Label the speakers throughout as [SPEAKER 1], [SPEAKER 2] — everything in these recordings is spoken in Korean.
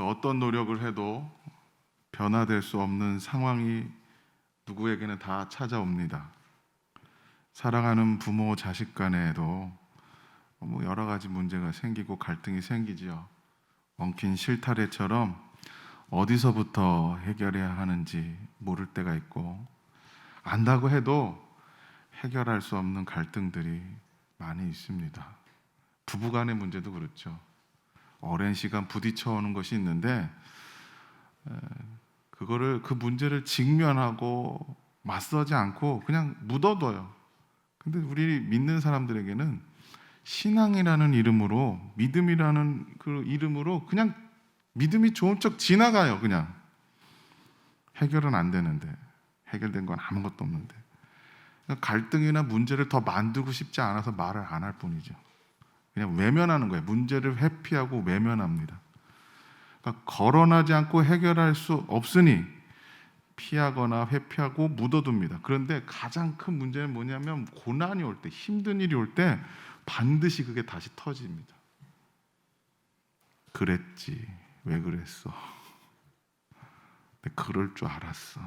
[SPEAKER 1] 그 어떤 노력을 해도 변화될 수 없는 상황이 누구에게는 다 찾아옵니다. 사랑하는 부모 자식 간에도 여러 가지 문제가 생기고 갈등이 생기지요. 엉킨 실타래처럼 어디서부터 해결해야 하는지 모를 때가 있고, 안다고 해도 해결할 수 없는 갈등들이 많이 있습니다. 부부간의 문제도 그렇죠. 오랜 시간 부딪혀 오는 것이 있는데 그 문제를 직면하고 맞서지 않고 그냥 묻어둬요. 근데 우리 믿는 사람들에게는 신앙이라는 이름으로, 믿음이라는 그 이름으로 그냥 믿음이 좋은 척 지나가요. 그냥 해결은 안 되는데, 해결된 건 아무것도 없는데, 갈등이나 문제를 더 만들고 싶지 않아서 말을 안 할 뿐이죠. 그냥 외면하는 거예요. 문제를 회피하고 외면합니다. 그러니까 거론하지 않고 해결할 수 없으니 피하거나 회피하고 묻어둡니다. 그런데 가장 큰 문제는 뭐냐면, 고난이 올 때, 힘든 일이 올 때 반드시 그게 다시 터집니다. 그랬지, 왜 그랬어? 그럴 줄 알았어.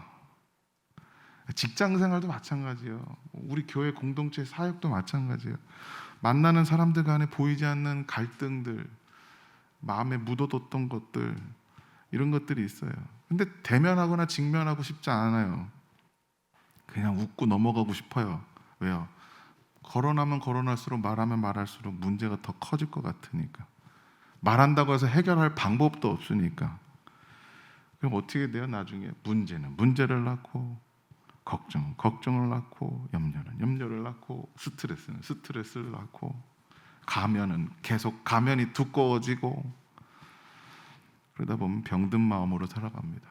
[SPEAKER 1] 직장 생활도 마찬가지예요. 우리 교회 공동체 사역도 마찬가지예요. 만나는 사람들 간에 보이지 않는 갈등들, 마음에 묻어뒀던 것들, 이런 것들이 있어요. 근데 대면하거나 직면하고 싶지 않아요. 그냥 웃고 넘어가고 싶어요. 왜요? 거론하면 거론할수록, 말하면 말할수록 문제가 더 커질 것 같으니까. 말한다고 해서 해결할 방법도 없으니까. 그럼 어떻게 돼요? 나중에 문제는 문제를 낳고, 걱정은 걱정을 낳고, 염려는 염려를 낳고, 스트레스는 스트레스를 낳고, 가면은 계속 가면이 두꺼워지고, 그러다 보면 병든 마음으로 살아갑니다.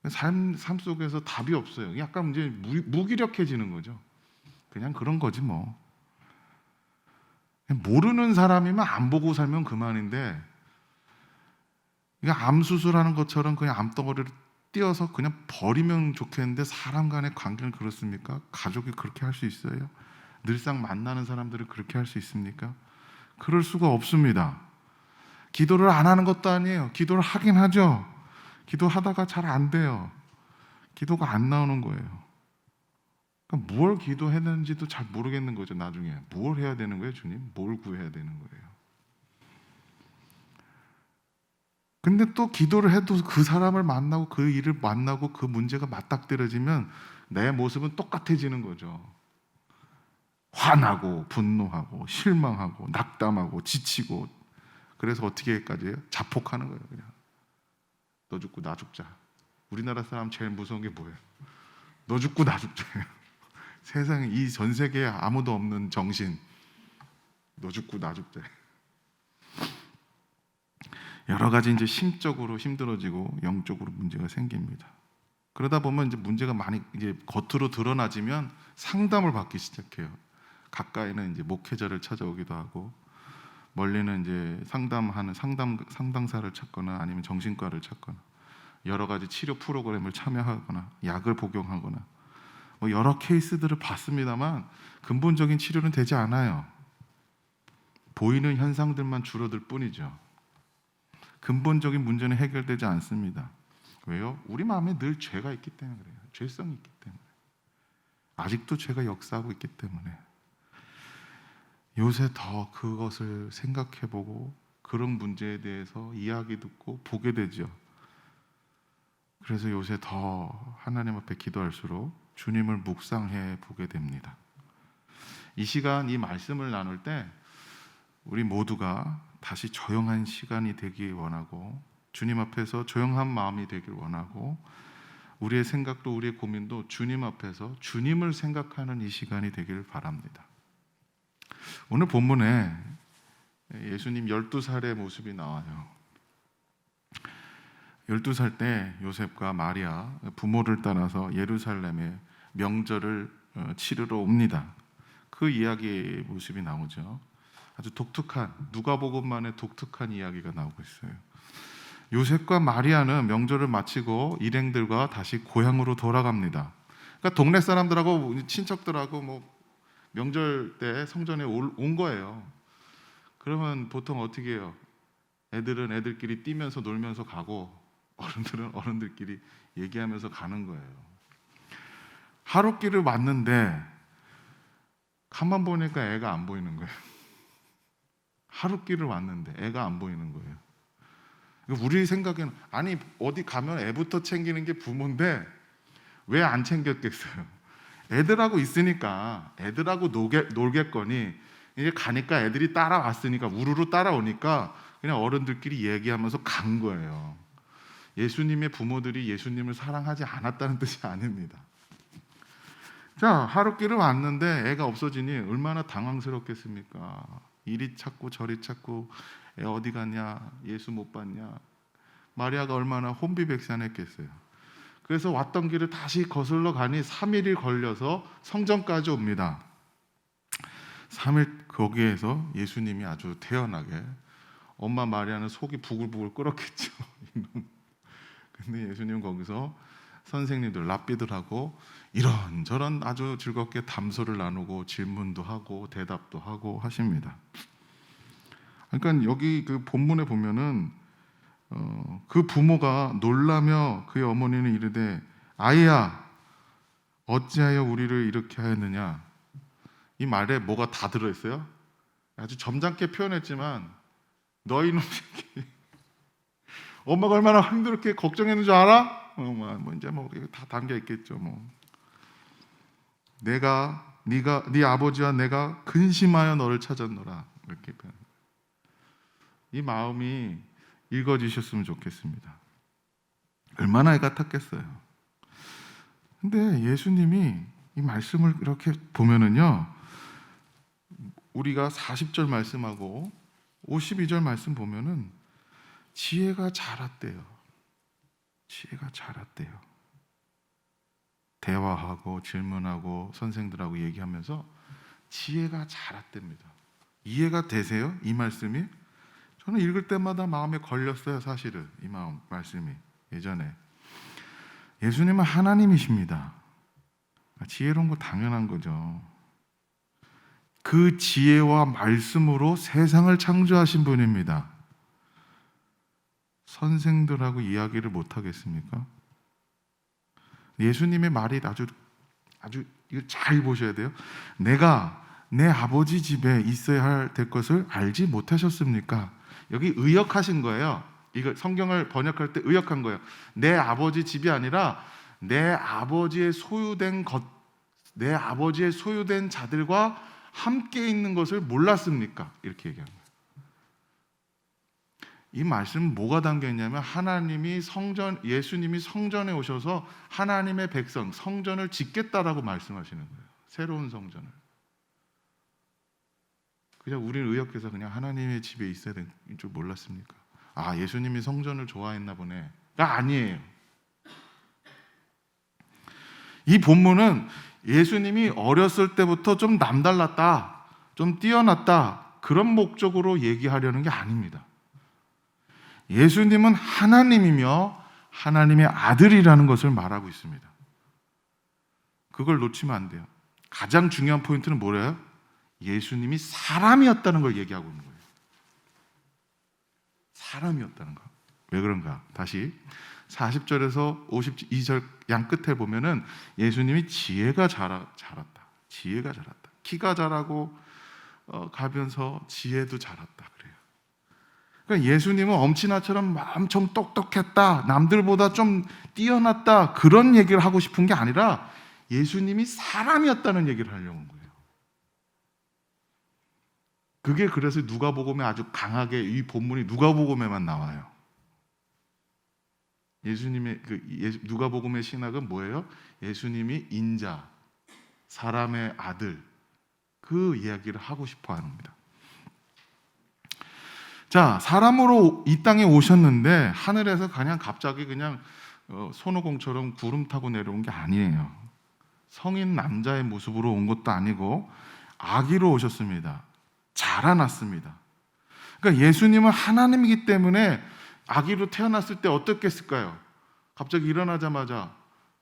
[SPEAKER 1] 삶 속에서 답이 없어요. 약간 이제 무기력해지는 거죠. 그냥 그런 거지 뭐. 모르는 사람이면 안 보고 살면 그만인데, 그냥 암 수술하는 것처럼 그냥 암덩어리를 띄어서 그냥 버리면 좋겠는데, 사람 간의 관계는 그렇습니까? 가족이 그렇게 할 수 있어요? 늘상 만나는 사람들은 그렇게 할 수 있습니까? 그럴 수가 없습니다. 기도를 안 하는 것도 아니에요. 기도를 하긴 하죠. 기도하다가 잘 안 돼요. 기도가 안 나오는 거예요. 그러니까 뭘 기도했는지도 잘 모르겠는 거죠. 나중에 뭘 해야 되는 거예요? 주님, 뭘 구해야 되는 거예요? 근데 또 기도를 해도 그 사람을 만나고 그 일을 만나고 그 문제가 맞닥뜨려지면 내 모습은 똑같아지는 거죠. 화나고 분노하고 실망하고 낙담하고 지치고. 그래서 어떻게까지 해요? 자폭하는 거예요. 그냥 너 죽고 나 죽자. 우리나라 사람 제일 무서운 게 뭐예요? 너 죽고 나 죽자예요. 세상에 이 전 세계에 아무도 없는 정신. 너 죽고 나 죽자. 여러 가지 이제 심적으로 힘들어지고 영적으로 문제가 생깁니다. 그러다 보면 이제 문제가 많이 이제 겉으로 드러나지면 상담을 받기 시작해요. 가까이는 이제 목회자를 찾아오기도 하고, 멀리는 이제 상담하는 상담사를 찾거나 아니면 정신과를 찾거나, 여러 가지 치료 프로그램을 참여하거나 약을 복용하거나, 뭐 여러 케이스들을 봤습니다만 근본적인 치료는 되지 않아요. 보이는 현상들만 줄어들 뿐이죠. 근본적인 문제는 해결되지 않습니다. 왜요? 우리 마음에 늘 죄가 있기 때문에 그래요. 죄성이 있기 때문에. 아직도 죄가 역사하고 있기 때문에. 요새 더 그것을 생각해보고 그런 문제에 대해서 이야기 듣고 보게 되죠. 그래서 요새 더 하나님 앞에 기도할수록 주님을 묵상해 보게 됩니다. 이 시간, 이 말씀을 나눌 때 우리 모두가 다시 조용한 시간이 되길 원하고, 주님 앞에서 조용한 마음이 되길 원하고, 우리의 생각도 우리의 고민도 주님 앞에서 주님을 생각하는 이 시간이 되길 바랍니다. 오늘 본문에 예수님 12살의 모습이 나와요. 12살 때 요셉과 마리아 부모를 따라서 예루살렘에 명절을 치르러 옵니다. 그 이야기의 모습이 나오죠. 아주 독특한, 누가복음만의 독특한 이야기가 나오고 있어요. 요셉과 마리아는 명절을 마치고 일행들과 다시 고향으로 돌아갑니다. 그러니까 동네 사람들하고 친척들하고 뭐 명절 때 성전에 온 거예요. 그러면 보통 어떻게 해요? 애들은 애들끼리 뛰면서 놀면서 가고 어른들은 어른들끼리 얘기하면서 가는 거예요. 하루길을 왔는데 가만 보니까 애가 안 보이는 거예요. 하루길을 왔는데 애가 안 보이는 거예요. 우리 생각에는 아니 어디 가면 애부터 챙기는 게 부모인데 왜 안 챙겼겠어요? 애들하고 있으니까 애들하고 놀겠거니 이제 가니까 애들이 따라왔으니까 우르르 따라오니까 그냥 어른들끼리 얘기하면서 간 거예요. 예수님의 부모들이 예수님을 사랑하지 않았다는 뜻이 아닙니다. 자, 하루길을 왔는데 애가 없어지니 얼마나 당황스럽겠습니까? 이리 찾고 저리 찾고 애 어디 갔냐? 예수 못 봤냐? 마리아가 얼마나 혼비백산했겠어요. 그래서 왔던 길을 다시 거슬러 가니 3일이 걸려서 성전까지 옵니다. 3일 거기에서 예수님이 아주 태연하게 엄마 마리아는 속이 부글부글 끓었겠죠. 근데 예수님 거기서 선생님들 랍비들하고 이런저런 아주 즐겁게 담소를 나누고 질문도 하고 대답도 하고 하십니다. 그러니까 여기 그 본문에 보면은 그 부모가 놀라며 그의 어머니는 이르되 아이야 어찌하여 우리를 이렇게 하였느냐. 이 말에 뭐가 다 들어있어요? 아주 점잖게 표현했지만 너희 놈 새끼 엄마가 얼마나 힘들게 걱정했는 줄 알아? 뭐 이제 뭐 다 담겨 있겠죠. 뭐 네 아버지와 내가 근심하여 너를 찾았노라 이렇게 표현. 이 마음이 읽어지셨으면 좋겠습니다. 얼마나 애 같았겠어요. 근데 예수님이 이 말씀을 이렇게 보면은요, 우리가 40절 말씀하고 52절 말씀 보면은 지혜가 자랐대요. 지혜가 자랐대요. 대화하고 질문하고 선생들하고 얘기하면서 지혜가 자랐답니다. 이해가 되세요? 이 말씀이? 저는 읽을 때마다 마음에 걸렸어요. 사실은 이 말씀이 예전에 예수님은 하나님이십니다. 지혜로운 거 당연한 거죠. 그 지혜와 말씀으로 세상을 창조하신 분입니다. 선생들하고 이야기를 못 하겠습니까? 예수님의 말이 아주 이거 잘 보셔야 돼요. 내가 내 아버지 집에 있어야 될 것을 알지 못하셨습니까? 여기 의역하신 거예요. 이거 성경을 번역할 때 의역한 거예요. 내 아버지 집이 아니라 내 아버지의 소유된 자들과 함께 있는 것을 몰랐습니까? 이렇게 얘기한 거예요. 이 말씀은 뭐가 담겨 있냐면 예수님이 성전에 오셔서 하나님의 백성, 성전을 짓겠다라고 말씀하시는 거예요. 새로운 성전을. 그냥 우리는 의역해서 그냥 하나님의 집에 있어야 되는 줄 몰랐습니까? 아, 예수님이 성전을 좋아했나 보네가 아니에요. 이 본문은 예수님이 어렸을 때부터 좀 남달랐다, 좀 뛰어났다 그런 목적으로 얘기하려는 게 아닙니다. 예수님은 하나님이며 하나님의 아들이라는 것을 말하고 있습니다. 그걸 놓치면 안 돼요. 가장 중요한 포인트는 뭐래요? 예수님이 사람이었다는 걸 얘기하고 있는 거예요. 사람이었다는 거. 왜 그런가? 다시 40절에서 52절 양 끝에 보면은 예수님이 지혜가 자랐다. 지혜가 자랐다. 키가 자라고 가면서 지혜도 자랐다 그래요. 그러니까 예수님은 엄친아처럼 엄청 똑똑했다, 남들보다 좀 뛰어났다 그런 얘기를 하고 싶은 게 아니라 예수님이 사람이었다는 얘기를 하려고 한 거예요. 그게 그래서 누가복음에 아주 강하게 이 본문이 누가복음에만 나와요. 예수님의 누가복음의 신학은 뭐예요? 예수님이 인자, 사람의 아들 그 이야기를 하고 싶어 하는 겁니다. 자, 사람으로 이 땅에 오셨는데 하늘에서 그냥 갑자기 그냥 손오공처럼 구름 타고 내려온 게 아니에요. 성인 남자의 모습으로 온 것도 아니고 아기로 오셨습니다. 자라났습니다. 그러니까 예수님은 하나님이기 때문에 아기로 태어났을 때 어떻겠을까요? 갑자기 일어나자마자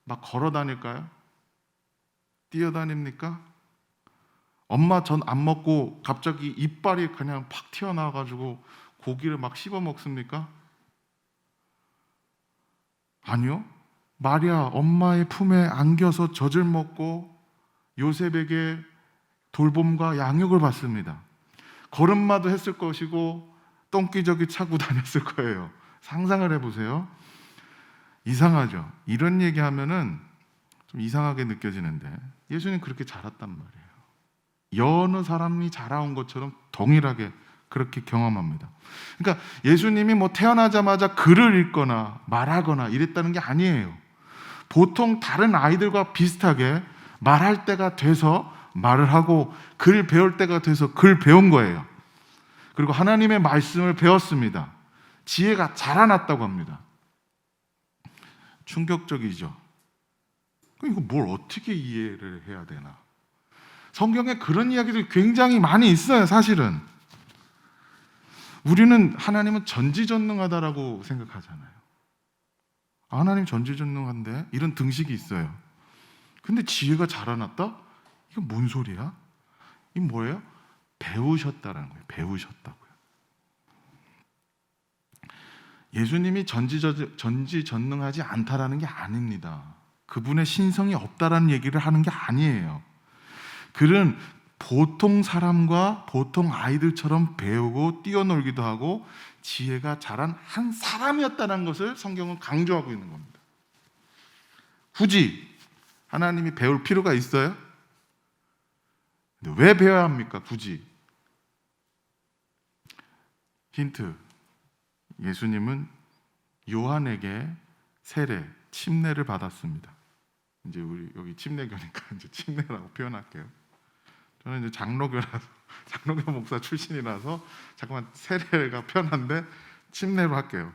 [SPEAKER 1] 막 걸어 다닐까요? 뛰어다닙니까? 엄마 전 안 먹고 갑자기 이빨이 그냥 팍 튀어나와가지고 고기를 막 씹어 먹습니까? 아니요. 마리아 엄마의 품에 안겨서 젖을 먹고 요셉에게 돌봄과 양육을 받습니다. 걸음마도 했을 것이고 똥기저귀 차고 다녔을 거예요. 상상을 해보세요. 이상하죠? 이런 얘기하면은 좀 이상하게 느껴지는데 예수님 그렇게 자랐단 말이에요. 여느 사람이 자라온 것처럼 동일하게 그렇게 경험합니다. 그러니까 예수님이 뭐 태어나자마자 글을 읽거나 말하거나 이랬다는 게 아니에요. 보통 다른 아이들과 비슷하게 말할 때가 돼서 말을 하고 글 배울 때가 돼서 글 배운 거예요. 그리고 하나님의 말씀을 배웠습니다. 지혜가 자라났다고 합니다. 충격적이죠. 이거 뭘 어떻게 이해를 해야 되나? 성경에 그런 이야기들이 굉장히 많이 있어요. 사실은 우리는 하나님은 전지전능하다라고 생각하잖아요. 하나님 전지전능한데 이런 등식이 있어요. 근데 지혜가 자라났다? 이거 뭔 소리야? 이 뭐예요? 배우셨다라는 거예요. 배우셨다고요. 예수님이 전지전능하지 않다라는 게 아닙니다. 그분의 신성이 없다라는 얘기를 하는 게 아니에요. 그는 보통 사람과 보통 아이들처럼 배우고 뛰어놀기도 하고 지혜가 자란 한 사람이었다는 것을 성경은 강조하고 있는 겁니다. 굳이 하나님이 배울 필요가 있어요? 근데 왜 배워야 합니까? 굳이. 힌트. 예수님은 요한에게 세례, 침례를 받았습니다. 이제 우리 여기 침례교니까 이제 침례라고 표현할게요. 저는 이제 장로교 목사 출신이라서 잠깐만 세례가 편한데 침례로 할게요.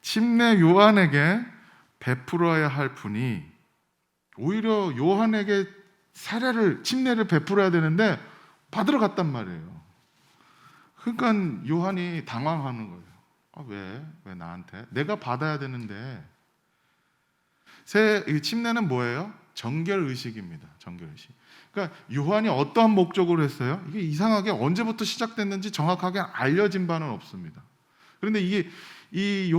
[SPEAKER 1] 침례 요한에게 베풀어야 할 분이 오히려 요한에게 침례를 베풀어야 되는데 받으러 갔단 말이에요. 그러니까 요한이 당황하는 거예요. 왜 나한테? 내가 받아야 되는데. 침례는 뭐예요? 정결의식입니다. 정결의식. 그러니까 요한이 어떠한 목적으로 했어요? 이게 이상하게 언제부터 시작됐는지 정확하게 알려진 바는 없습니다. 그런데 이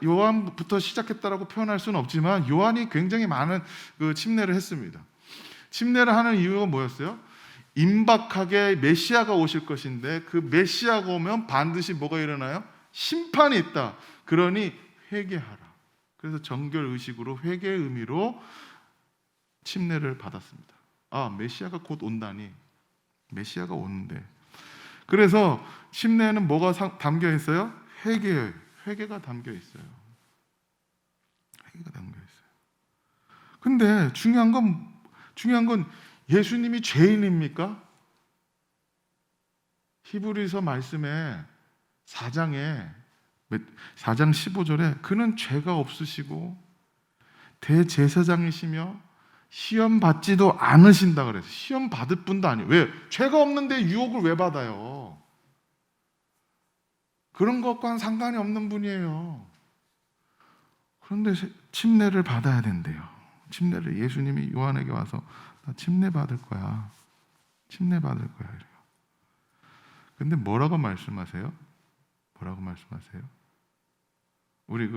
[SPEAKER 1] 요한부터 시작했다라고 표현할 수는 없지만 요한이 굉장히 많은 그 침례를 했습니다. 침례를 하는 이유가 뭐였어요? 임박하게 메시아가 오실 것인데 그 메시아가 오면 반드시 뭐가 일어나요? 심판이 있다. 그러니 회개하라. 그래서 정결의식으로 회개의 의미로 침례를 받았습니다. 메시아가 곧 온다니. 메시아가 오는데. 그래서 침례에는 뭐가 담겨 있어요? 회개가 담겨 있어요. 회개가 담겨 있어요. 근데 중요한 건 예수님이 죄인입니까? 히브리서 말씀에 4장 15절에 그는 죄가 없으시고 대제사장이시며 시험 받지도 않으신다 그래서 시험 받을 분도 아니에요. 왜? 죄가 없는데 유혹을 왜 받아요? 그런 것과는 상관이 없는 분이에요. 그런데 침례를 받아야 된대요. 침례를 예수님이 요한에게 와서 나 침례 받을 거야. 침례 받을 거야. 이래요. 근데 뭐라고 말씀하세요? 우리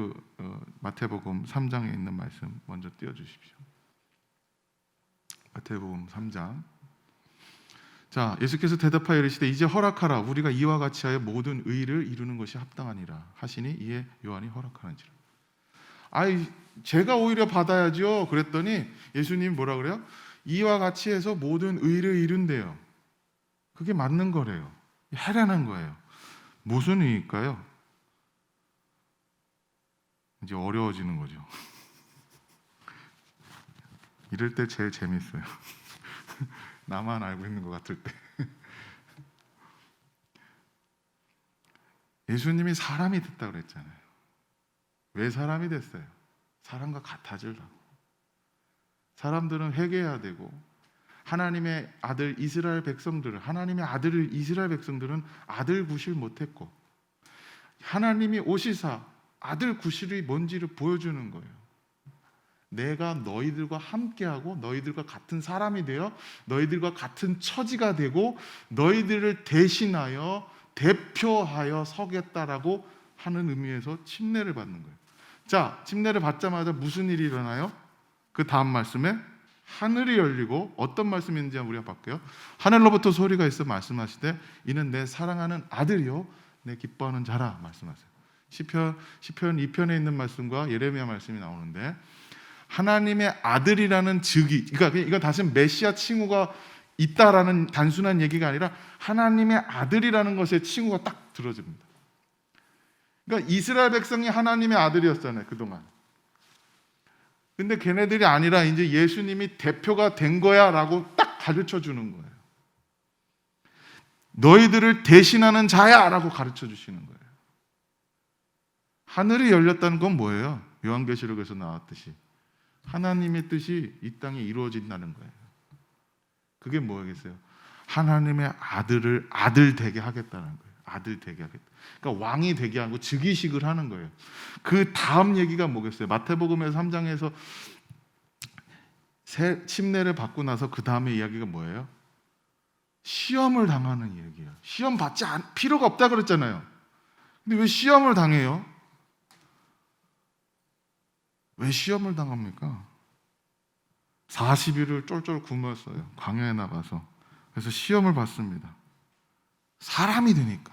[SPEAKER 1] 마태복음 3장에 있는 말씀 먼저 띄워주십시오. 마태복음 3장. 자, 예수께서 대답하여 이르시되 이제 허락하라. 우리가 이와 같이 하여 모든 의를 이루는 것이 합당하니라 하시니 이에 요한이 허락하는지라. 제가 오히려 받아야죠. 그랬더니 예수님 뭐라 그래요? 이와 같이 해서 모든 의를 이룬대요. 그게 맞는 거래요. 해라는 거예요. 무슨 의일까요? 이제 어려워지는 거죠. 이럴 때 제일 재밌어요. 나만 알고 있는 것 같을 때. 예수님이 사람이 됐다고 그랬잖아요. 왜 사람이 됐어요? 사람과 같아지려고. 사람들은 회개해야 되고 하나님의 아들 이스라엘 백성들은 아들 구실 못했고 하나님이 오시사 아들 구실이 뭔지를 보여주는 거예요. 내가 너희들과 함께하고 너희들과 같은 사람이 되어 너희들과 같은 처지가 되고 너희들을 대신하여 대표하여 서겠다라고 하는 의미에서 침례를 받는 거예요. 자, 침례를 받자마자 무슨 일이 일어나요? 그 다음 말씀에 하늘이 열리고, 어떤 말씀인지 우리가 볼게요. 하늘로부터 소리가 있어 말씀하시되 이는 내 사랑하는 아들이요 내 기뻐하는 자라 말씀하세요. 시편 2편에 있는 말씀과 예레미야 말씀이 나오는데, 하나님의 아들이라는 즉위, 그러니까 이거 다시 메시아 칭후가 있다라는 단순한 얘기가 아니라 하나님의 아들이라는 것의 칭후가 딱 들어집니다. 그러니까 이스라엘 백성이 하나님의 아들이었잖아요, 그동안. 근데 걔네들이 아니라 이제 예수님이 대표가 된 거야 라고 딱 가르쳐 주는 거예요. 너희들을 대신하는 자야 라고 가르쳐 주시는 거예요. 하늘이 열렸다는 건 뭐예요? 요한계시록에서 나왔듯이 하나님의 뜻이 이 땅에 이루어진다는 거예요. 그게 뭐겠어요? 하나님의 아들을 아들 되게 하겠다는 거예요. 아들 되게 하겠다. 그러니까 왕이 되게 하고 즉위식을 하는 거예요. 그 다음 얘기가 뭐겠어요? 마태복음에서 3장에서 침례를 받고 나서 그 다음에 이야기가 뭐예요? 시험을 당하는 얘기예요. 시험 받지 필요가 없다 그랬잖아요. 근데 왜 시험을 당해요? 왜 시험을 당합니까? 40일을 쫄쫄 굶었어요. 광야에 나가서. 그래서 시험을 받습니다. 사람이 되니까.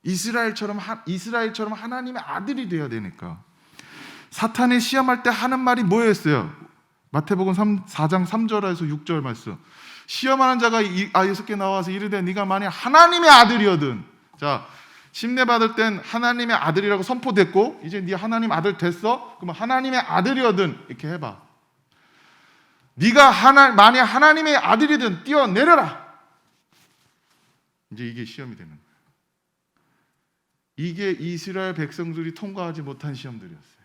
[SPEAKER 1] 이스라엘처럼 하나님의 아들이 되어야 되니까. 사탄이 시험할 때 하는 말이 뭐였어요? 마태복음 4장 3절에서 6절 말씀. 시험하는 자가 6개 나와서 이르되 네가 만약 하나님의 아들이거든. 자, 침례 받을 땐 하나님의 아들이라고 선포됐고, 이제 네 하나님 아들 됐어? 그러면 하나님의 아들이거든 이렇게 해봐. 네가 만약 하나님의 아들이든 뛰어내려라. 이제 이게 시험이 되는 거예요. 이게 이스라엘 백성들이 통과하지 못한 시험들이었어요.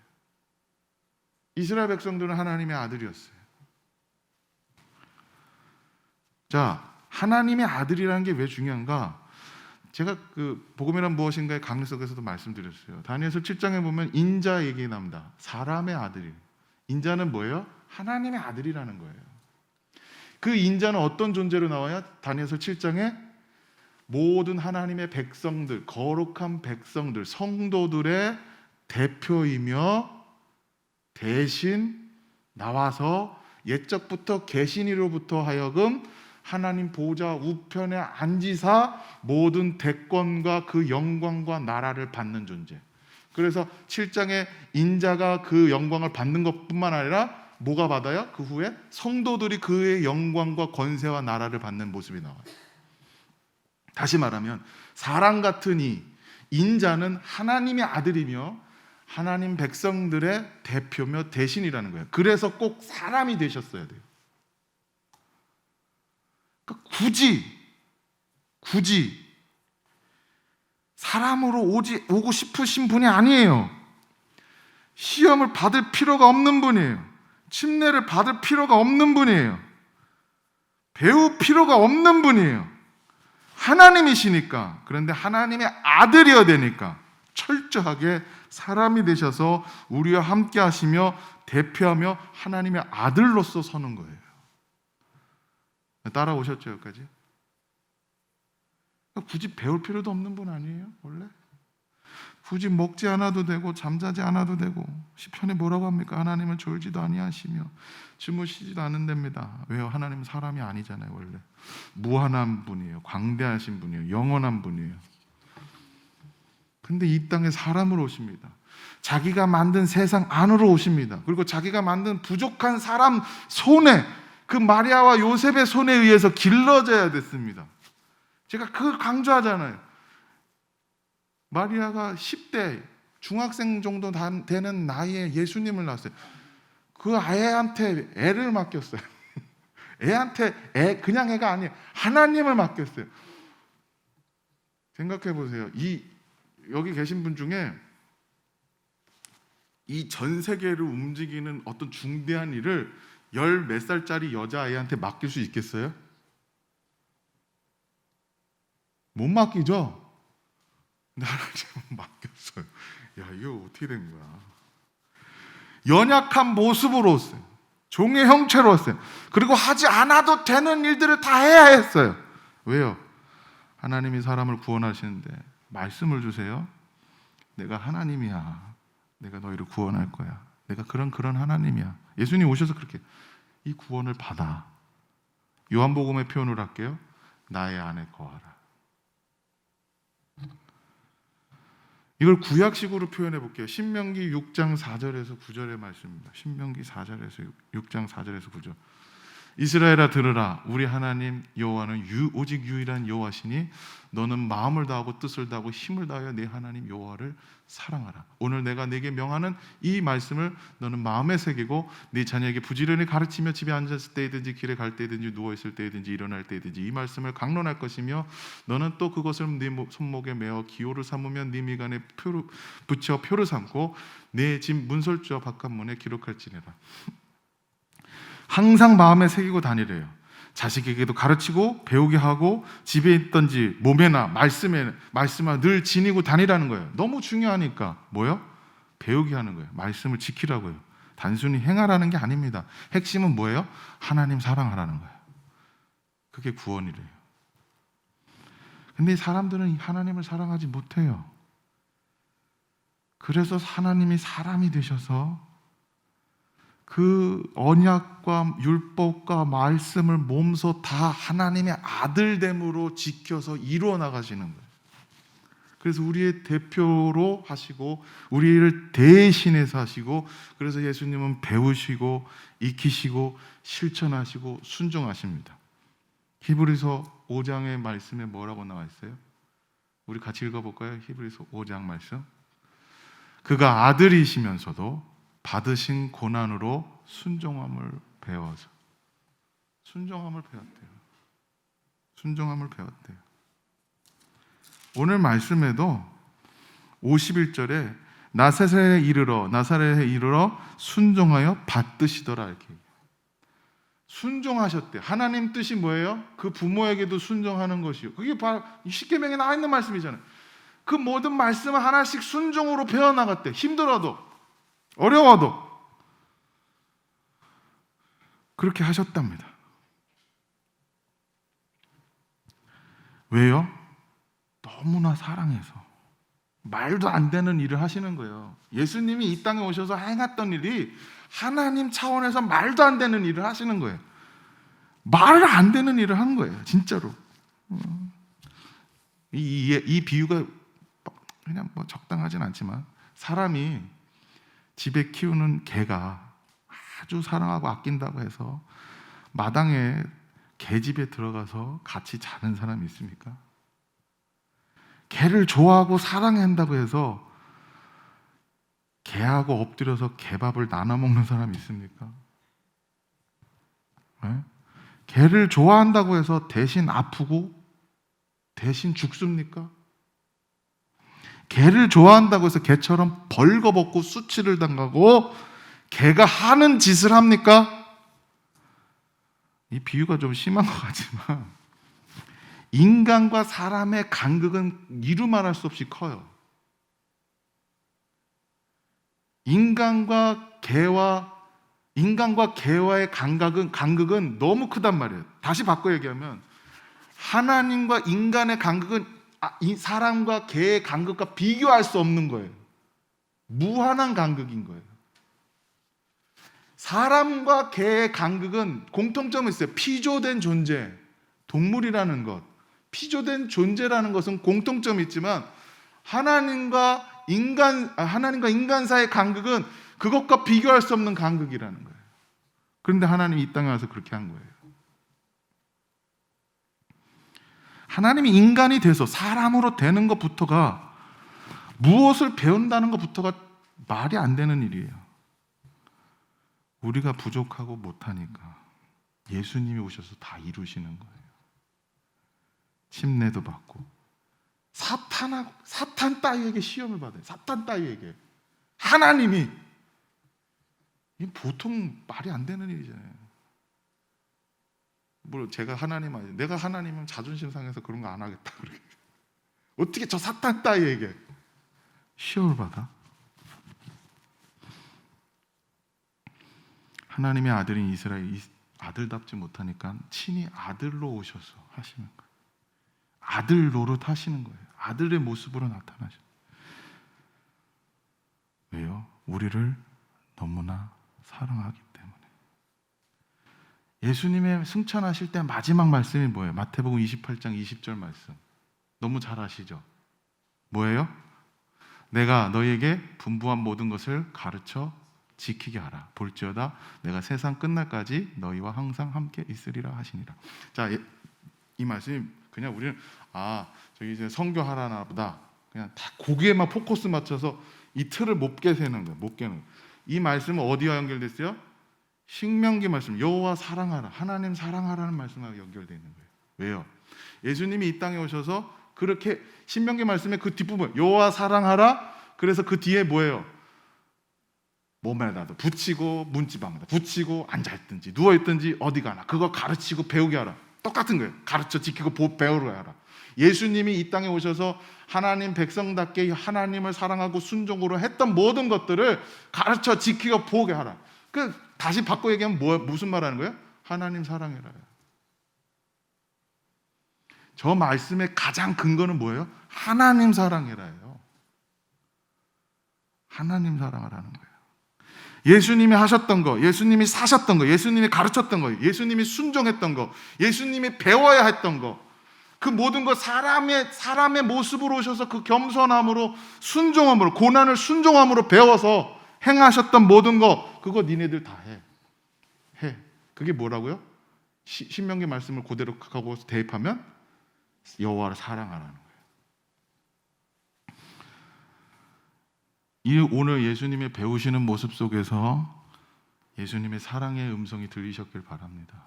[SPEAKER 1] 이스라엘 백성들은 하나님의 아들이었어요. 자, 하나님의 아들이라는 게 왜 중요한가? 제가 그 복음이란 무엇인가의 강의 속에서도 말씀드렸어요. 다니엘서 7장에 보면 인자 얘기 나옵니다. 사람의 아들이. 인자는 뭐예요? 하나님의 아들이라는 거예요. 그 인자는 어떤 존재로 나와요? 다니엘서 7장에 모든 하나님의 백성들, 거룩한 백성들, 성도들의 대표이며 대신 나와서 옛적부터 계신이로부터 하여금 하나님 보좌 우편에 앉으사 모든 대권과 그 영광과 나라를 받는 존재. 그래서 7장에 인자가 그 영광을 받는 것뿐만 아니라 뭐가 받아요? 그 후에 성도들이 그의 영광과 권세와 나라를 받는 모습이 나와요. 다시 말하면 사람 같은 이 인자는 하나님의 아들이며 하나님 백성들의 대표며 대신이라는 거예요. 그래서 꼭 사람이 되셨어야 돼요. 그러니까 굳이 사람으로 오고 싶으신 분이 아니에요. 시험을 받을 필요가 없는 분이에요. 침례를 받을 필요가 없는 분이에요. 배울 필요가 없는 분이에요. 하나님이시니까. 그런데 하나님의 아들이어야 되니까 철저하게 사람이 되셔서 우리와 함께 하시며 대표하며 하나님의 아들로서 서는 거예요. 따라오셨죠, 여기까지? 굳이 배울 필요도 없는 분 아니에요, 원래? 굳이 먹지 않아도 되고 잠자지 않아도 되고, 시편에 뭐라고 합니까? 하나님은 졸지도 아니하시며 주무시지도 않는답니다. 왜요? 하나님은 사람이 아니잖아요, 원래. 무한한 분이에요. 광대하신 분이에요. 영원한 분이에요. 근데 이 땅에 사람으로 오십니다. 자기가 만든 세상 안으로 오십니다. 그리고 자기가 만든 부족한 사람 손에, 그 마리아와 요셉의 손에 의해서 길러져야 됐습니다. 제가 그걸 강조하잖아요. 마리아가 10대 중학생 정도 되는 나이에 예수님을 낳았어요. 그 아이한테 애를 맡겼어요. 애한테 그냥 애가 아니에요. 하나님을 맡겼어요. 생각해 보세요. 여기 계신 분 중에 이 전 세계를 움직이는 어떤 중대한 일을 10몇 살짜리 여자아이한테 맡길 수 있겠어요? 못 맡기죠? 근데 하나님은 맡겼어요. 야, 이거 어떻게 된 거야? 연약한 모습으로 왔어요. 종의 형체로 왔어요. 그리고 하지 않아도 되는 일들을 다 해야 했어요. 왜요? 하나님이 사람을 구원하시는데 말씀을 주세요. 내가 하나님이야. 내가 너희를 구원할 거야. 내가 그런 하나님이야. 예수님 오셔서 그렇게 이 구원을 받아. 요한복음의 표현을 할게요. 나의 안에 거하라. 이걸 구약식으로 표현해 볼게요. 신명기 6장 4절에서 9절의 말씀입니다. 신명기 4절에서 6장 4절에서 9절. 이스라엘아 들으라. 우리 하나님 여호와는 오직 유일한 여호와시니 너는 마음을 다하고 뜻을 다하고 힘을 다하여 내 하나님 여호와를 사랑하라. 오늘 내가 네게 명하는 이 말씀을 너는 마음에 새기고 네 자녀에게 부지런히 가르치며 집에 앉았을 때이든지 길에 갈 때이든지 누워있을 때이든지 일어날 때이든지 이 말씀을 강론할 것이며 너는 또 그것을 네 손목에 메어 기호를 삼으며 네 미간에 붙여 표를 삼고 내 집 문설주와 바깥문에 기록할지니라. 항상 마음에 새기고 다니래요. 자식에게도 가르치고 배우게 하고 집에 있든지 몸에나 말씀을 늘 지니고 다니라는 거예요. 너무 중요하니까 뭐요? 배우게 하는 거예요. 말씀을 지키라고요. 단순히 행하라는 게 아닙니다. 핵심은 뭐예요? 하나님 사랑하라는 거예요. 그게 구원이래요. 근데 사람들은 하나님을 사랑하지 못해요. 그래서 하나님이 사람이 되셔서 그 언약과 율법과 말씀을 몸소 다 하나님의 아들됨으로 지켜서 이루어 나가시는 거예요. 그래서 우리의 대표로 하시고 우리를 대신해서 하시고 그래서 예수님은 배우시고 익히시고 실천하시고 순종하십니다. 히브리서 5장의 말씀에 뭐라고 나와 있어요? 우리 같이 읽어볼까요? 히브리서 5장 말씀. 그가 아들이시면서도 받으신 고난으로 순종함을 배웠대요. 순종함을 배웠대요. 오늘 말씀에도 51절에 나사렛에 이르러 순종하여 받드시더라 이렇게. 순종하셨대. 하나님 뜻이 뭐예요? 그 부모에게도 순종하는 것이요. 그게 바로 십계명에 나와 있는 말씀이잖아요. 그 모든 말씀을 하나씩 순종으로 배워나갔대. 힘들어도 어려워도 그렇게 하셨답니다. 왜요? 너무나 사랑해서 말도 안 되는 일을 하시는 거예요. 예수님이 이 땅에 오셔서 행했던 일이 하나님 차원에서 말도 안 되는 일을 하시는 거예요. 말 안 되는 일을 한 거예요. 진짜로. 이 비유가 그냥 뭐 적당하진 않지만 사람이 집에 키우는 개가 아주 사랑하고 아낀다고 해서 마당에 개집에 들어가서 같이 자는 사람이 있습니까? 개를 좋아하고 사랑한다고 해서 개하고 엎드려서 개밥을 나눠 먹는 사람이 있습니까? 네? 개를 좋아한다고 해서 대신 아프고 대신 죽습니까? 개를 좋아한다고 해서 개처럼 벌거벗고 수치를 당하고 개가 하는 짓을 합니까? 이 비유가 좀 심한 것 같지만 인간과 사람의 간극은 이루 말할 수 없이 커요. 인간과 개와의 간극은 너무 크단 말이에요. 다시 바꿔 얘기하면 하나님과 인간의 간극은 사람과 개의 간극과 비교할 수 없는 거예요. 무한한 간극인 거예요. 사람과 개의 간극은 공통점이 있어요. 피조된 존재, 동물이라는 것, 피조된 존재라는 것은 공통점이 있지만 하나님과 인간 사이의 간극은 그것과 비교할 수 없는 간극이라는 거예요. 그런데 하나님이 이 땅에 와서 그렇게 한 거예요. 하나님이 인간이 돼서 사람으로 되는 것부터가 무엇을 배운다는 것부터가 말이 안 되는 일이에요. 우리가 부족하고 못하니까 예수님이 오셔서 다 이루시는 거예요. 침례도 받고 사탄 따위에게 시험을 받아요. 사탄 따위에게 하나님이 보통 말이 안 되는 일이잖아요. 물론 제가 하나님 아니에요. 내가 하나님이면 자존심 상해서 그런 거 안 하겠다. 어떻게 저 사탄 따위에게 시험을 받아? 하나님의 아들인 이스라엘 아들답지 못하니까 친히 아들로 오셔서 하시는 거예요. 아들 노릇하시는 거예요. 아들의 모습으로 나타나시는 거예요. 왜요? 우리를 너무나 사랑하기 때문에. 예수님의 승천하실 때 마지막 말씀이 뭐예요? 마태복음 28장 20절 말씀. 너무 잘 아시죠? 뭐예요? 내가 너희에게 분부한 모든 것을 가르쳐 지키게 하라. 볼지어다 내가 세상 끝날까지 너희와 항상 함께 있으리라 하시니라. 자, 이 말씀이 그냥 우리는 저기 이제 선교하라나 보다 그냥 다 거기에만 포커스 맞춰서 이 틀을 못 깨세는 거예요. 못 깨는 거예요. 이 말씀은 어디와 연결됐어요? 신명기 말씀, 여호와 사랑하라, 하나님 사랑하라는 말씀하고 연결되어 있는 거예요. 왜요? 예수님이 이 땅에 오셔서 그렇게 신명기 말씀의 그 뒷부분 여호와 사랑하라. 그래서 그 뒤에 뭐예요? 몸에다도 붙이고 문지방에다 붙이고 앉아있든지 누워있든지 어디 가나 그거 가르치고 배우게 하라. 똑같은 거예요. 가르쳐 지키고 배우게 하라. 예수님이 이 땅에 오셔서 하나님 백성답게 하나님을 사랑하고 순종으로 했던 모든 것들을 가르쳐 지키고 보게 하라. 다시 바꿔 얘기하면 무슨 말 하는 거예요? 하나님 사랑해라. 저 말씀의 가장 근거는 뭐예요? 하나님 사랑해라예요. 하나님 사랑하라는 거예요. 예수님이 하셨던 거, 예수님이 사셨던 거, 예수님이 가르쳤던 거, 예수님이 순종했던 거, 예수님이 배워야 했던 거, 그 모든 것 사람의 모습으로 오셔서 그 겸손함으로 순종함으로 고난을 순종함으로 배워서 행하셨던 모든 거 그거 니네들 다 해. 그게 뭐라고요? 신명기 말씀을 그대로 하고 대입하면 여호와를 사랑하라는 거예요. 오늘 예수님의 배우시는 모습 속에서 예수님의 사랑의 음성이 들리셨길 바랍니다.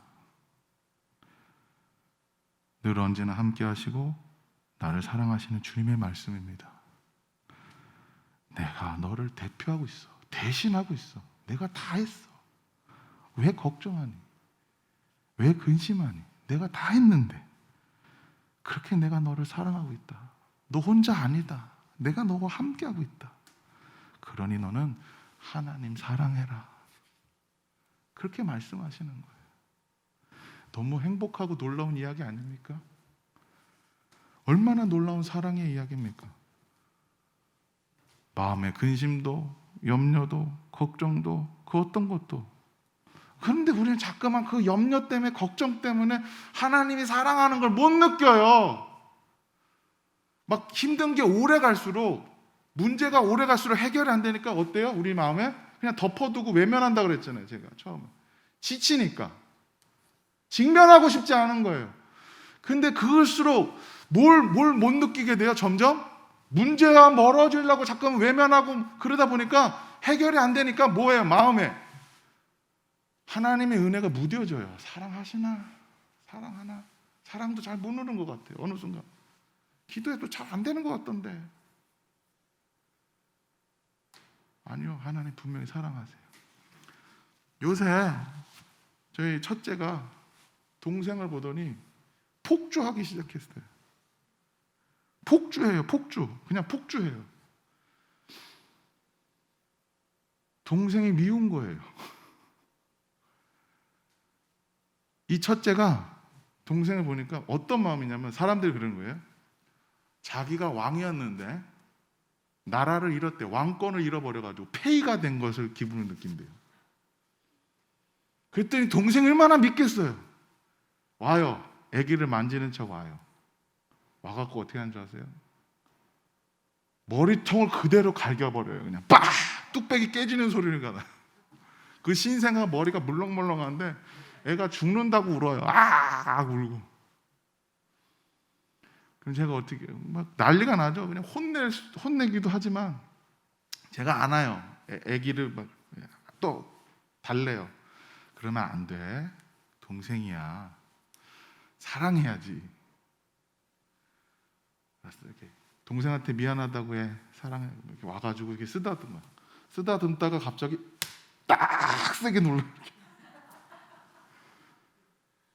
[SPEAKER 1] 늘 언제나 함께 하시고 나를 사랑하시는 주님의 말씀입니다. 내가 너를 대표하고 있어. 대신하고 있어. 내가 다 했어. 왜 걱정하니? 왜 근심하니? 내가 다 했는데 그렇게 내가 너를 사랑하고 있다. 너 혼자 아니다. 내가 너와 함께하고 있다. 그러니 너는 하나님 사랑해라. 그렇게 말씀하시는 거예요. 너무 행복하고 놀라운 이야기 아닙니까? 얼마나 놀라운 사랑의 이야기입니까? 마음의 근심도 염려도 걱정도 그 어떤 것도. 그런데 우리는 자꾸만 그 염려 때문에 걱정 때문에 하나님이 사랑하는 걸 못 느껴요. 막 힘든 게 오래 갈수록 문제가 오래 갈수록 해결이 안 되니까 어때요? 우리 마음에 그냥 덮어두고 외면한다 그랬잖아요. 제가 처음에 지치니까 직면하고 싶지 않은 거예요. 근데 그럴수록 뭘 못 느끼게 돼요? 점점 문제와 멀어지려고 자꾸 외면하고 그러다 보니까 해결이 안 되니까 뭐예요? 마음에 하나님의 은혜가 무뎌져요. 사랑하시나? 사랑하나? 사랑도 잘 못 누는 것 같아요. 어느 순간 기도해도 잘 안 되는 것 같던데. 아니요, 하나님 분명히 사랑하세요. 요새 저희 첫째가 동생을 보더니 폭주하기 시작했어요. 폭주해요. 폭주. 그냥 폭주해요. 동생이 미운 거예요. 이 첫째가 동생을 보니까 어떤 마음이냐면 사람들이 그러는 거예요. 자기가 왕이었는데 나라를 잃었대. 왕권을 잃어버려가지고 폐위가 된 것을 기분을 느낀대요. 그랬더니 동생이 얼마나 믿겠어요. 와요. 아기를 만지는 척 와요. 와갖고 어떻게 하는 줄 아세요? 머리통을 그대로 갈겨버려요. 그냥 빡! 뚝배기 깨지는 소리가 나요. 그 신생아 머리가 물렁물렁한데 애가 죽는다고 울어요. 아 울고. 그럼 제가 어떻게 해요? 막 난리가 나죠. 그냥 혼내기도 하지만 제가 안아요. 애기를 막 또 달래요. 그러면 안 돼. 동생이야. 사랑해야지. 이렇게 동생한테 미안하다고 해. 사랑해. 이렇게 와가지고 이렇게 쓰다듬어. 쓰다듬다가 갑자기 딱 세게 눌러.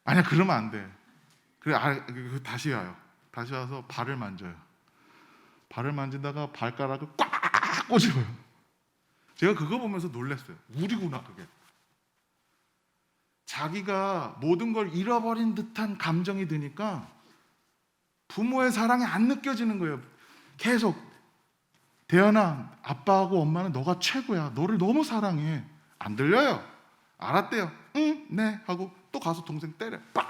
[SPEAKER 1] 아니야, 그러면 안 돼. 그래, 다시 와요. 다시 와서 발을 만져요. 발을 만지다가 발가락을 꽉 꼬집어요. 제가 그거 보면서 놀랐어요. 우리구나, 그게. 자기가 모든 걸 잃어버린 듯한 감정이 드니까 부모의 사랑이 안 느껴지는 거예요. 계속 대현아, 아빠하고 엄마는 너가 최고야. 너를 너무 사랑해. 안 들려요. 알았대요. 응, 네 하고 또 가서 동생 때려. 빡!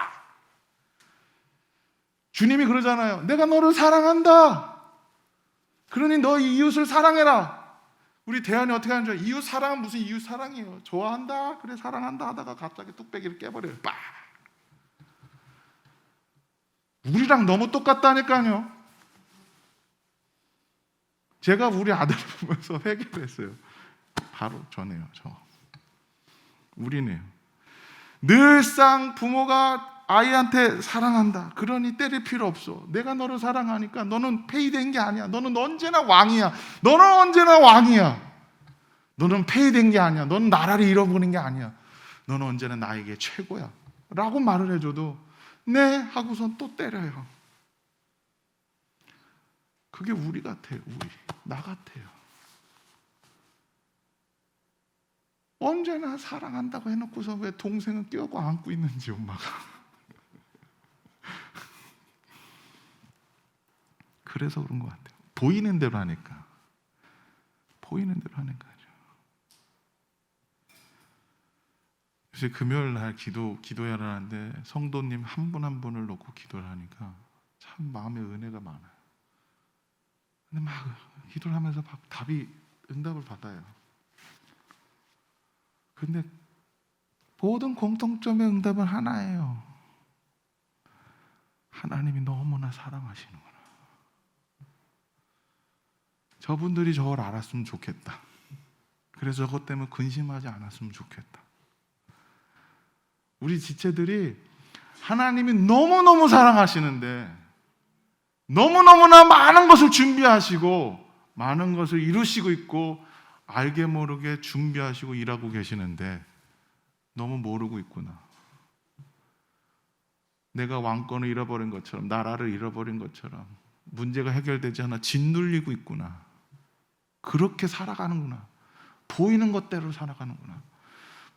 [SPEAKER 1] 주님이 그러잖아요. 내가 너를 사랑한다. 그러니 너 이웃을 사랑해라. 우리 대현이 어떻게 하는 줄 알아요? 이웃 사랑은 무슨 이웃 사랑이에요. 좋아한다. 그래 사랑한다 하다가 갑자기 뚝배기를 깨버려요. 빡! 우리랑 너무 똑같다니까요. 제가 우리 아들 보면서 회개를 했어요. 바로 저네요. 우리네요. 늘상 부모가 아이한테 사랑한다. 그러니 때릴 필요 없어. 내가 너를 사랑하니까 너는 페이된 게 아니야. 너는 언제나 왕이야. 너는 언제나 왕이야. 너는 페이된 게 아니야. 너는 나라를 잃어버린 게 아니야. 너는 언제나 나에게 최고야. 라고 말을 해줘도 네 하고선 또 때려요. 그게 우리 같아요. 나 같아요. 언제나 사랑한다고 해놓고서 왜 동생은 껴고 안고 있는지 엄마가. 그래서 그런 것 같아요. 보이는 대로 하니까. 보이는 대로 하니까. 그래서 금요일 날 기도해야 하는데 성도님 한 분 한 분을 놓고 기도를 하니까 참 마음에 은혜가 많아요. 근데 막 기도를 하면서 막 응답을 받아요. 근데 모든 공통점의 응답은 하나예요. 하나님이 너무나 사랑하시는구나. 저분들이 저걸 알았으면 좋겠다. 그래서 저것 때문에 근심하지 않았으면 좋겠다. 우리 지체들이 하나님이 너무너무 사랑하시는데 너무너무나 많은 것을 준비하시고 많은 것을 이루시고 있고 알게 모르게 준비하시고 일하고 계시는데 너무 모르고 있구나. 내가 왕권을 잃어버린 것처럼 나라를 잃어버린 것처럼 문제가 해결되지 않아 짓눌리고 있구나. 그렇게 살아가는구나. 보이는 것대로 살아가는구나.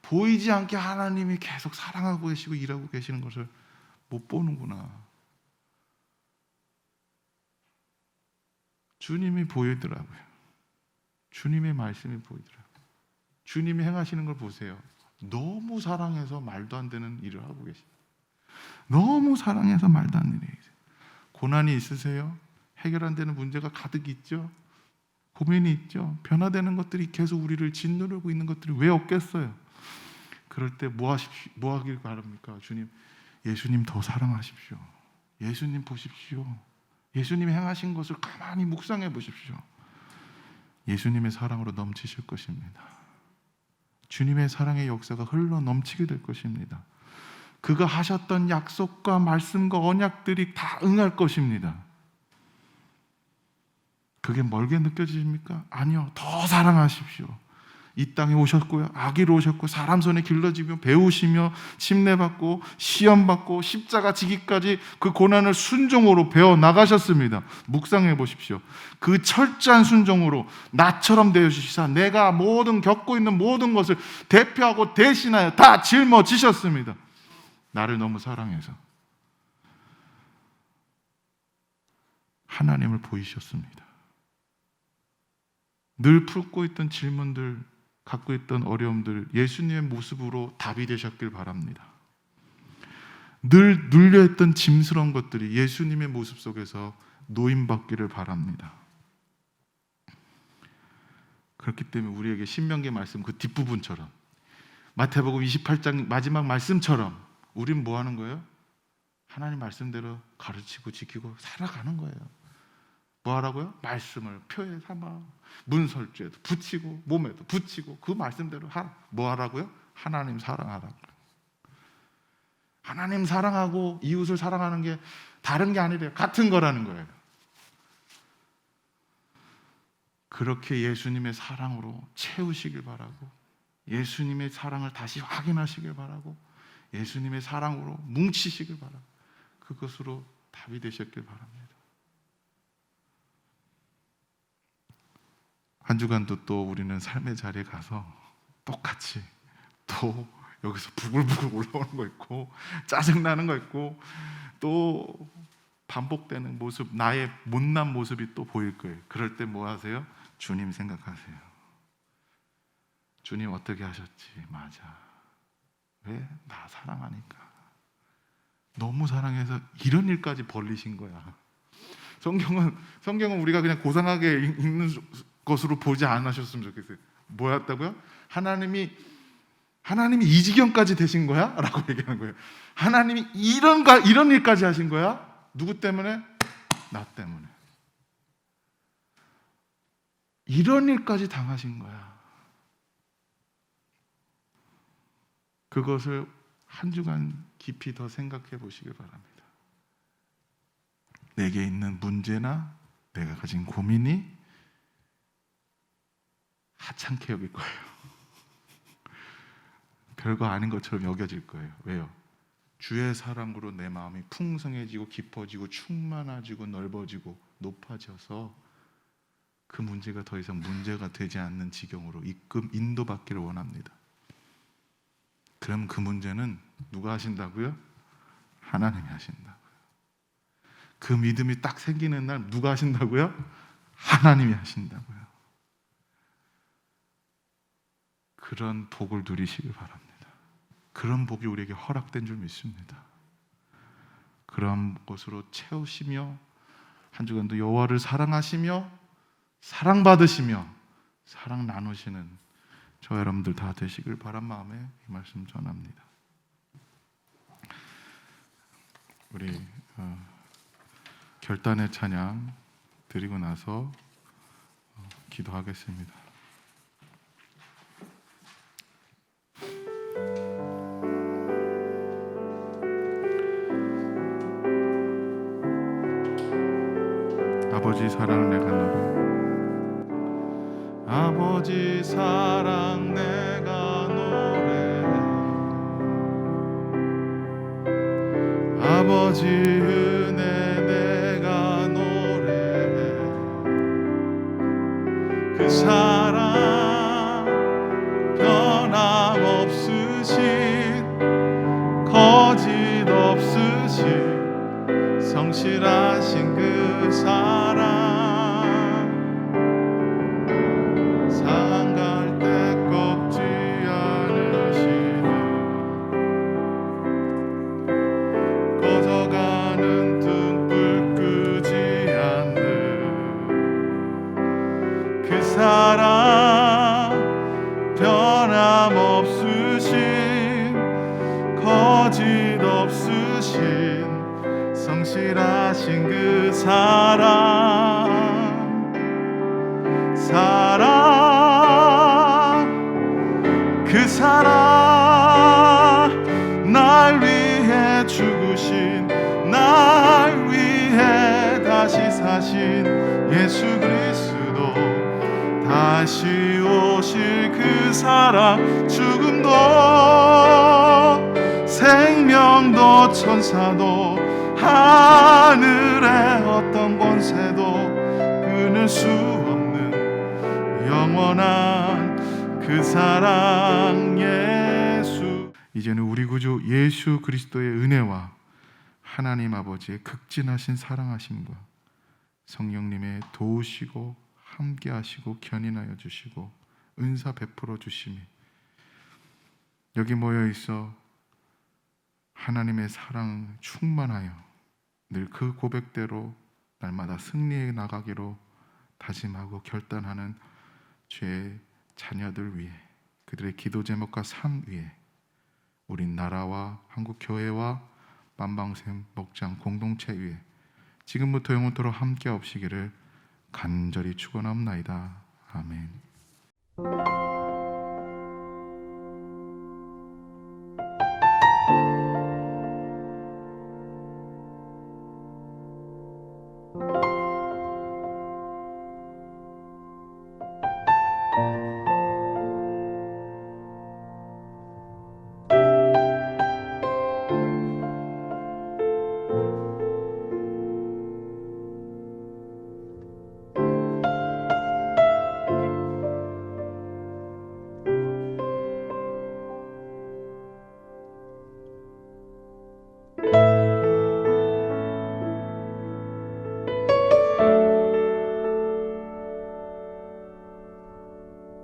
[SPEAKER 1] 보이지 않게 하나님이 계속 사랑하고 계시고 일하고 계시는 것을 못 보는구나. 주님이 보이더라고요. 주님의 말씀이 보이더라고요. 주님이 행하시는 걸 보세요. 너무 사랑해서 말도 안 되는 일을 하고 계세요. 너무 사랑해서 말도 안 되는 일이세요. 고난이 있으세요? 해결 안 되는 문제가 가득 있죠? 고민이 있죠? 변화되는 것들이 계속 우리를 짓누르고 있는 것들이 왜 없겠어요? 그럴 때 뭐 하길 바랍니까? 주님, 예수님 더 사랑하십시오. 예수님 보십시오. 예수님 행하신 것을 가만히 묵상해 보십시오. 예수님의 사랑으로 넘치실 것입니다. 주님의 사랑의 역사가 흘러 넘치게 될 것입니다. 그가 하셨던 약속과 말씀과 언약들이 다 응할 것입니다. 그게 멀게 느껴지십니까? 아니요. 더 사랑하십시오. 이 땅에 오셨고요. 아기로 오셨고 사람 손에 길러지며 배우시며 침례받고 시험받고 십자가 지기까지 그 고난을 순종으로 배워 나가셨습니다. 묵상해 보십시오. 그 철저한 순종으로 나처럼 되어주시사 내가 겪고 있는 모든 것을 대표하고 대신하여 다 짊어지셨습니다. 나를 너무 사랑해서 하나님을 보이셨습니다. 늘 품고 있던 질문들, 갖고 있던 어려움들 예수님의 모습으로 답이 되셨길 바랍니다. 늘 눌려있던 짐스러운 것들이 예수님의 모습 속에서 노임받기를 바랍니다. 그렇기 때문에 우리에게 신명기 말씀 그 뒷부분처럼 마태복음 28장 마지막 말씀처럼 우린 뭐 하는 거예요? 하나님 말씀대로 가르치고 지키고 살아가는 거예요. 뭐 하라고요? 말씀을 표에 삼아 문설주에도 붙이고 몸에도 붙이고 그 말씀대로 뭐 하라고요? 하나님 사랑하라고. 하나님 사랑하고 이웃을 사랑하는 게 다른 게 아니래요. 같은 거라는 거예요. 그렇게 예수님의 사랑으로 채우시길 바라고 예수님의 사랑을 다시 확인하시길 바라고 예수님의 사랑으로 뭉치시길 바라고 그것으로 답이 되셨길 바랍니다. 한 주간도 또 우리는 삶의 자리에 가서 똑같이 또 여기서 부글부글 올라오는 거 있고 짜증나는 거 있고 또 반복되는 모습, 나의 못난 모습이 또 보일 거예요. 그럴 때 뭐 하세요? 주님 생각하세요. 주님 어떻게 하셨지? 맞아. 왜? 나 사랑하니까. 너무 사랑해서 이런 일까지 벌리신 거야. 성경은 우리가 그냥 고상하게 읽는 것으로 보지 않으셨으면 좋겠어요. 뭐였다고요? 하나님이 이 지경까지 되신 거야? 라고 얘기하는 거예요. 하나님이 이런 일까지 하신 거야? 누구 때문에? 나 때문에. 이런 일까지 당하신 거야. 그것을 한 주간 깊이 더 생각해 보시길 바랍니다. 내게 있는 문제나 내가 가진 고민이 하찮게 여길 거예요. 별거 아닌 것처럼 여겨질 거예요. 왜요? 주의 사랑으로 내 마음이 풍성해지고 깊어지고 충만해지고 넓어지고 높아져서 그 문제가 더 이상 문제가 되지 않는 지경으로 인도받기를 원합니다. 그럼 그 문제는 누가 하신다고요? 하나님이 하신다고요. 그 믿음이 딱 생기는 날 누가 하신다고요? 하나님이 하신다고요. 그런 복을 누리시길 바랍니다. 그런 복이 우리에게 허락된 줄 믿습니다. 그런 것으로 채우시며 한 주간도 여호와를 사랑하시며 사랑받으시며 사랑 나누시는 저 여러분들 다 되시길 바란 마음에 이 말씀 전합니다. 우리 결단의 찬양 드리고 나서 기도하겠습니다. 아버지 사랑 내가 너를 아버지 사랑 내가 노래해 아버지 은혜 내가 노래해 그 사랑 변함없으신 거짓 없으신 성실하신 그 사랑 상할 때 꺾지 않으시는 꺼져가는 등불 끄지 않는 그 사랑 변함없으신 거짓 없으신 성실하신 그 사랑 그 사랑 날 위해 죽으신 날 위해 다시 사신 예수 그리스도 다시 오실 그 사랑 죽음도 생명도 천사도 하늘의 어떤 권세도 끊을 수 없는 영원한 그 사랑 예수. 이제는 우리 구주 예수 그리스도의 은혜와 하나님 아버지의 극진하신 사랑하심과 성령님의 도우시고 함께하시고 견인하여 주시고 은사 베풀어 주심이 여기 모여 있어 하나님의 사랑 충만하여 늘 그 고백대로 날마다 승리해 나가기로 다짐하고 결단하는 주의 자녀들 위해 그들의 기도 제목과 삶 위에 우리 나라와 한국 교회와 만방샘 목장 공동체 위에 지금부터 영원토록 함께 없시기를 간절히 축원하옵나이다. 아멘.